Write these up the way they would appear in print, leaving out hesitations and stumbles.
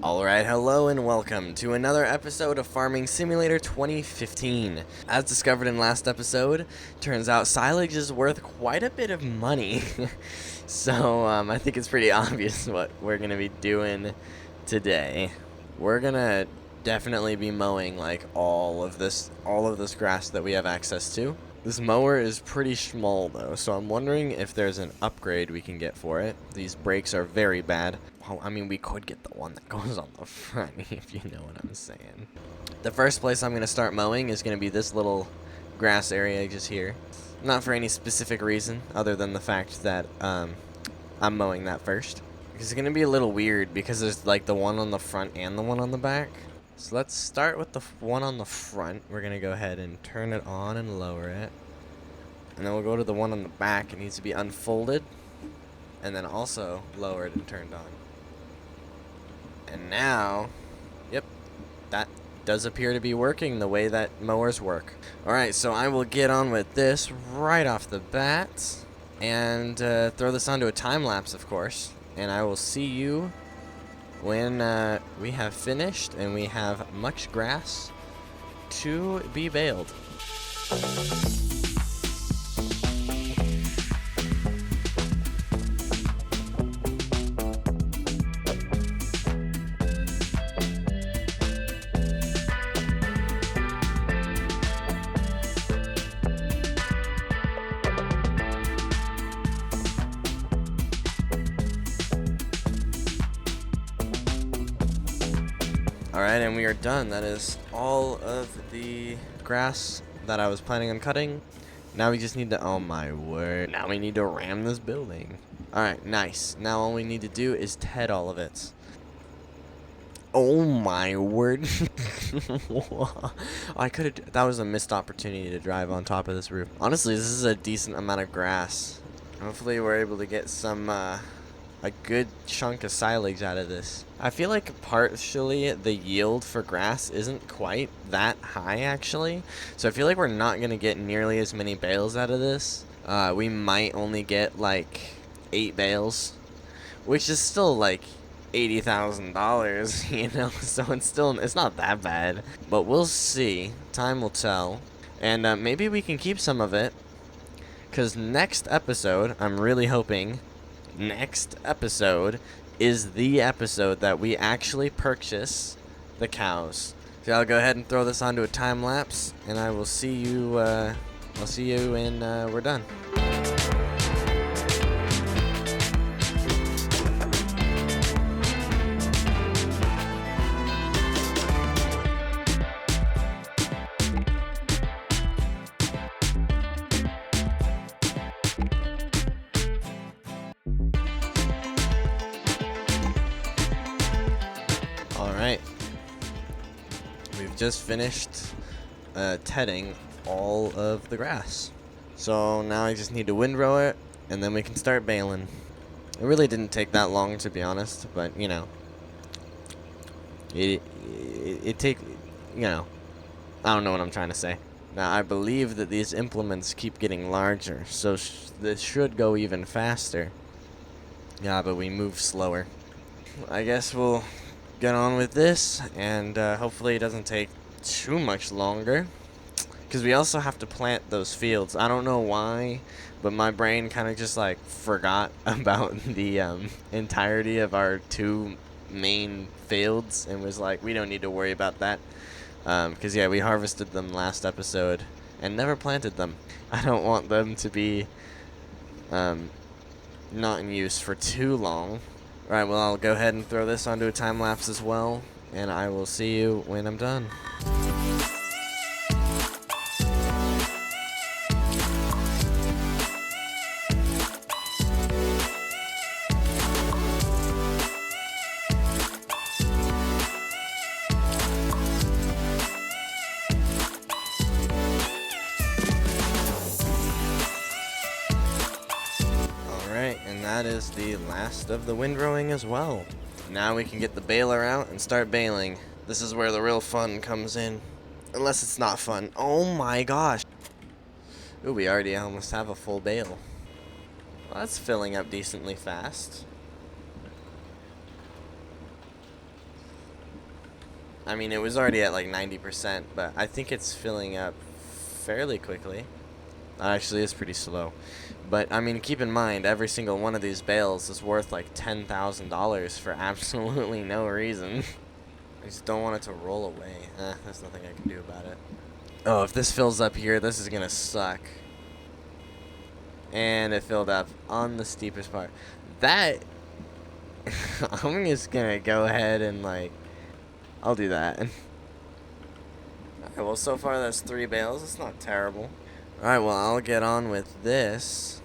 Alright, hello and welcome to another episode of Farming Simulator 2015. As discovered in last episode, turns out silage is worth quite a bit of money. So, I think it's pretty obvious what we're going to be doing today. We're going to definitely be mowing like all of this grass that we have access to. This mower is pretty small though, so I'm wondering if there's an upgrade we can get for it. These brakes are very bad. Well, I mean, we could get the one that goes on the front, if you know what I'm saying. The first place I'm going to start mowing is going to be this little grass area just here. Not for any specific reason, other than the fact that I'm mowing that first. It's going to be a little weird because there's like the one on the front and the one on the back. So let's start with the one on the front. We're going to go ahead and turn it on and lower it. And then we'll go to the one on the back. It needs to be unfolded. And then also lowered and turned on. And now, yep, that does appear to be working the way that mowers work. Alright, so I will get on with this right off the bat. And throw this onto a time lapse, of course. And I will see you when we have finished and we have much grass to be baled. Alright, and we are done. That is all of the grass that I was planning on cutting. Now we just need to, oh my word, now we need to ram this building. Alright, nice. Now all we need to do is ted all of it. Oh my word. I could have, that was a missed opportunity to drive on top of this roof. Honestly, this is a decent amount of grass. Hopefully we're able to get some, a good chunk of silage out of this. I feel like partially the yield for grass isn't quite that high actually. So I feel like we're not going to get nearly as many bales out of this. We might only get like 8 bales, which is still like $80,000, you know, so it's not that bad. But we'll see. Time will tell. And maybe we can keep some of it, because next episode, I'm really hoping next episode is the episode that we actually purchase the cows. So I'll go ahead and throw this onto a time lapse, and I will see you. I'll see you when we're done. Alright, we've just finished tedding all of the grass. So now I just need to windrow it, and then we can start baling. It really didn't take that long, to be honest, but, you know, it take, you know, I don't know what I'm trying to say. Now, I believe that these implements keep getting larger, so this should go even faster. Yeah, but we move slower. I guess we'll get on with this, and hopefully it doesn't take too much longer, because we also have to plant those fields. I don't know why, but my brain kind of just like forgot about the entirety of our 2 main fields and was like, we don't need to worry about that, because yeah, we harvested them last episode and never planted them. I don't want them to be not in use for too long. Alright, well, I'll go ahead and throw this onto a time lapse as well, and I will see you when I'm done. And that is the last of the windrowing as well. Now we can get the baler out and start baling. This is where the real fun comes in. Unless it's not fun. Oh my gosh. Ooh, we already almost have a full bale. Well, that's filling up decently fast. I mean, it was already at like 90%, but I think it's filling up fairly quickly. Actually, it's pretty slow. But, I mean, keep in mind, every single one of these bales is worth like $10,000 for absolutely no reason. I just don't want it to roll away. There's nothing I can do about it. Oh, if this fills up here, this is gonna suck. And it filled up on the steepest part. That... I'm just gonna go ahead and, like... I'll do that. Alright, well, so far that's 3 bales. It's not terrible. Alright, well, I'll get on with this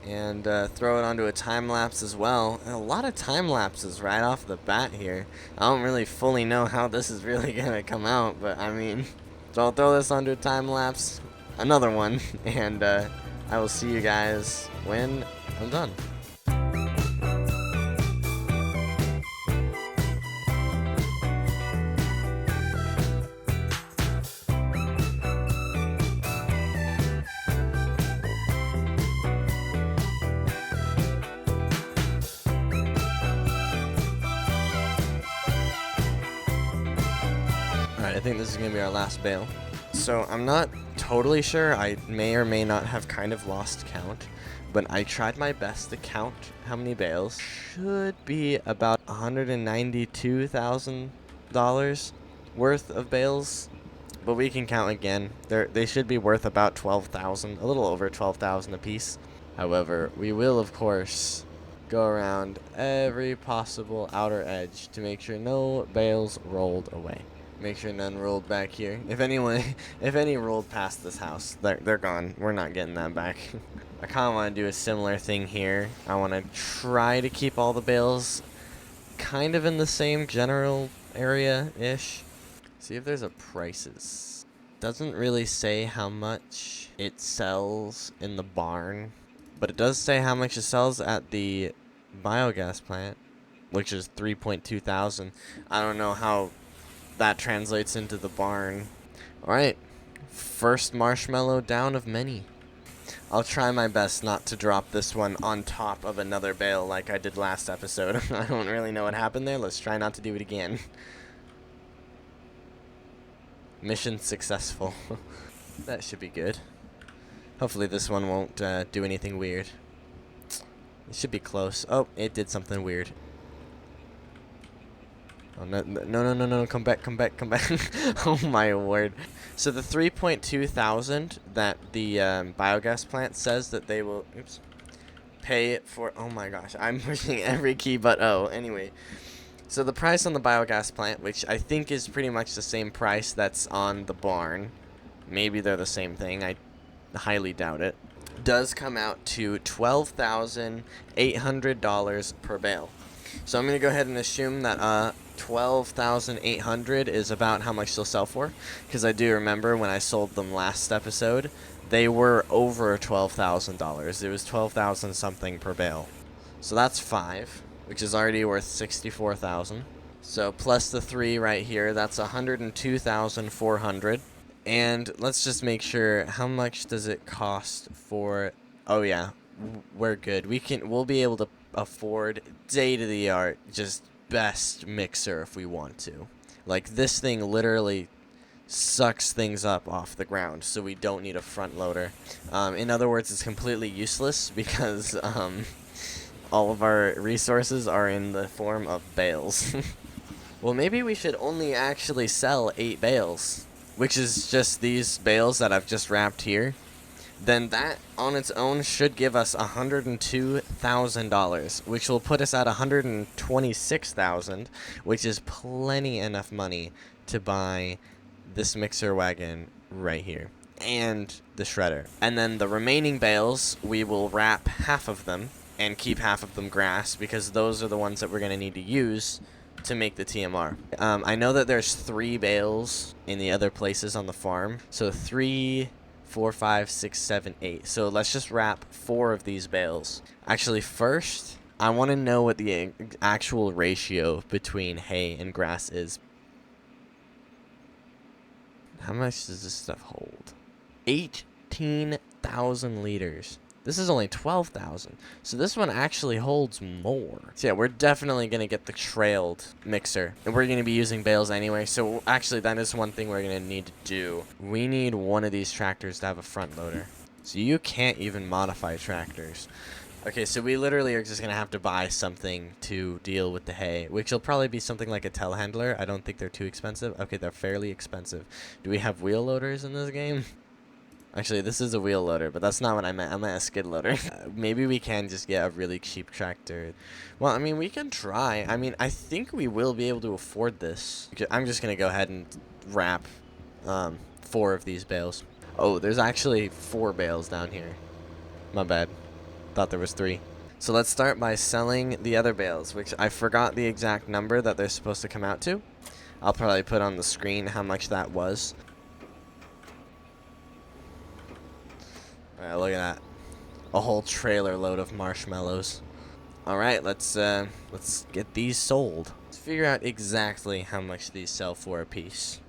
and throw it onto a time lapse as well. And a lot of time lapses right off the bat here. I don't really fully know how this is really gonna come out, but I mean, so I'll throw this onto a time lapse, another one, and I will see you guys when I'm done. Alright, I think this is going to be our last bale. So I'm not totally sure. I may or may not have kind of lost count. But I tried my best to count how many bales. Should be about $192,000 worth of bales. But we can count again. They should be worth about $12,000, a little over $12,000 a piece. However, we will, of course, go around every possible outer edge to make sure no bales rolled away. Make sure none rolled back here. If any rolled past this house, they're gone. We're not getting that back. I kind of want to do a similar thing here. I want to try to keep all the bales kind of in the same general area-ish. See if there's a prices. Doesn't really say how much it sells in the barn, but it does say how much it sells at the biogas plant, which is $3,200. I don't know how that translates into the barn. Alright, first marshmallow down of many. I'll try my best not to drop this one on top of another bale like I did last episode. I don't really know what happened there. Let's try not to do it again. Mission successful. That should be good. Hopefully this one won't do anything weird. It should be close. Oh, it did something weird. Oh, no, come back. Oh my word. So the $3,200 that the biogas plant says that they will, pay for, oh my gosh, I'm pushing every key but O. Anyway, so the price on the biogas plant, which I think is pretty much the same price that's on the barn, maybe they're the same thing, I highly doubt it, does come out to $12,800 per bale. So I'm going to go ahead and assume that $12,800 is about how much they'll sell for, because I do remember when I sold them last episode, they were over $12,000. It was $12,000 something per bale. So that's 5, which is already worth $64,000. So plus the 3 right here, that's $102,400. And let's just make sure, how much does it cost for, oh yeah, we're good. We'll be able to afford state-of-the-art, just best mixer if we want to. Like, this thing literally sucks things up off the ground, so we don't need a front loader. In other words, it's completely useless because all of our resources are in the form of bales. Well, maybe we should only actually sell 8 bales, which is just these bales that I've just wrapped here. Then that on its own should give us $102,000, which will put us at $126,000, which is plenty enough money to buy this mixer wagon right here and the shredder. And then the remaining bales, we will wrap half of them and keep half of them grass, because those are the ones that we're going to need to use to make the TMR. I know that there's 3 bales in the other places on the farm, so 3, 4, 5, 6, 7, 8. So let's just wrap 4 of these bales. Actually, first, I want to know what the actual ratio between hay and grass is. How much does this stuff hold? 18,000 liters. This is only 12,000. So this one actually holds more. So yeah, we're definitely going to get the trailed mixer. And we're going to be using bales anyway. So actually, that is one thing we're going to need to do. We need one of these tractors to have a front loader. So you can't even modify tractors. Okay, so we literally are just going to have to buy something to deal with the hay, which will probably be something like a telehandler. I don't think they're too expensive. Okay, they're fairly expensive. Do we have wheel loaders in this game? Actually, this is a wheel loader, but that's not what I meant. I meant a skid loader. Maybe we can just get a really cheap tractor. Well, I mean, we can try. I mean, I think we will be able to afford this. I'm just going to go ahead and wrap 4 of these bales. Oh, there's actually 4 bales down here. My bad. Thought there was 3. So let's start by selling the other bales, which I forgot the exact number that they're supposed to come out to. I'll probably put on the screen how much that was. Alright, look at that. A whole trailer load of marshmallows. Alright, let's get these sold. Let's figure out exactly how much these sell for a piece.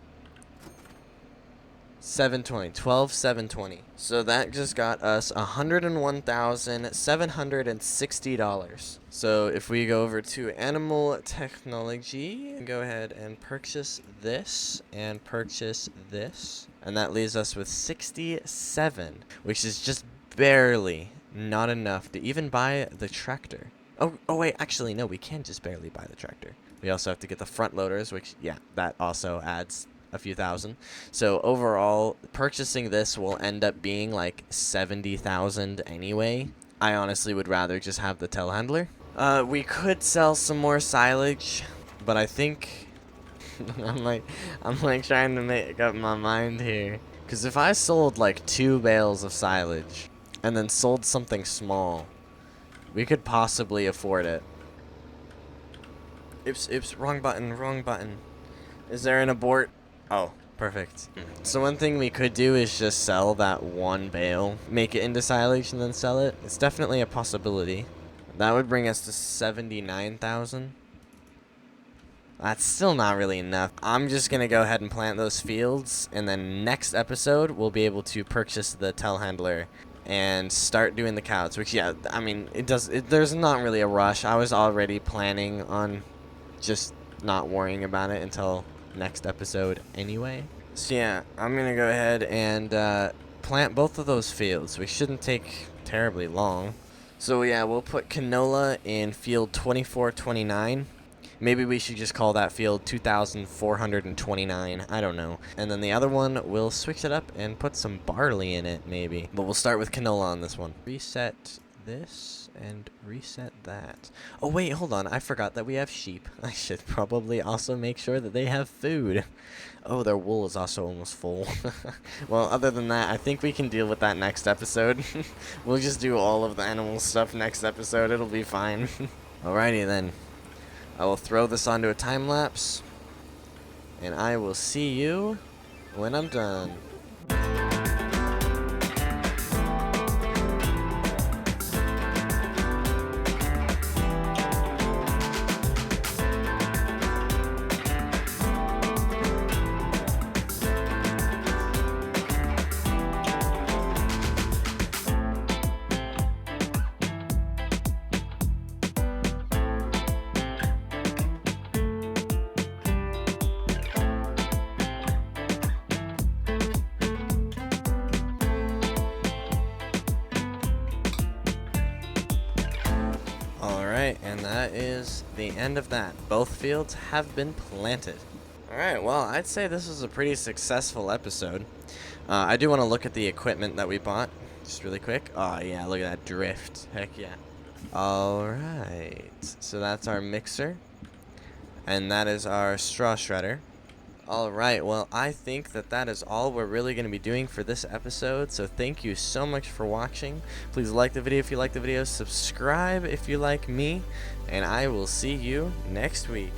720, 12,720. So that just got us $101,760. So if we go over to animal technology, go ahead and purchase this and purchase this, and that leaves us with 67, which is just barely not enough to even buy the tractor. Oh wait, actually no, we can just barely buy the tractor. We also have to get the front loaders, which yeah, that also adds a few thousand. So overall, purchasing this will end up being like 70,000 anyway. I honestly would rather just have the telehandler. We could sell some more silage, but I think I'm like trying to make up my mind here. Because if I sold like 2 bales of silage and then sold something small, we could possibly afford it. Oops, wrong button. Is there an abort? Oh, perfect. So one thing we could do is just sell that 1 bale, make it into silage, and then sell it. It's definitely a possibility. That would bring us to 79,000. That's still not really enough. I'm just going to go ahead and plant those fields, and then next episode, we'll be able to purchase the telehandler and start doing the cows, which, yeah, I mean, there's not really a rush. I was already planning on just not worrying about it until next episode anyway. So yeah, I'm gonna go ahead and plant both of those fields, which shouldn't take terribly long. So yeah, we'll put canola in field 2429. Maybe we should just call that field 2429. I don't know. And then the other one, we'll switch it up and put some barley in it, maybe. But we'll start with canola on this one. Reset this and reset that. Oh wait, hold on. I forgot that we have sheep. I should probably also make sure that they have food. Oh, their wool is also almost full. Well, other than that, I think we can deal with that next episode. We'll just do all of the animal stuff next episode. It'll be fine. Alrighty then. I will throw this onto a time lapse, and I will see you when I'm done. Alright, and that is the end of that. Both fields have been planted. Alright, well, I'd say this was a pretty successful episode. I do want to look at the equipment that we bought, just really quick. Oh, yeah, look at that drift. Heck yeah. Alright, so that's our mixer, and that is our straw shredder. Alright, well, I think that is all we're really going to be doing for this episode, so thank you so much for watching. Please like the video if you like the video, subscribe if you like me, and I will see you next week.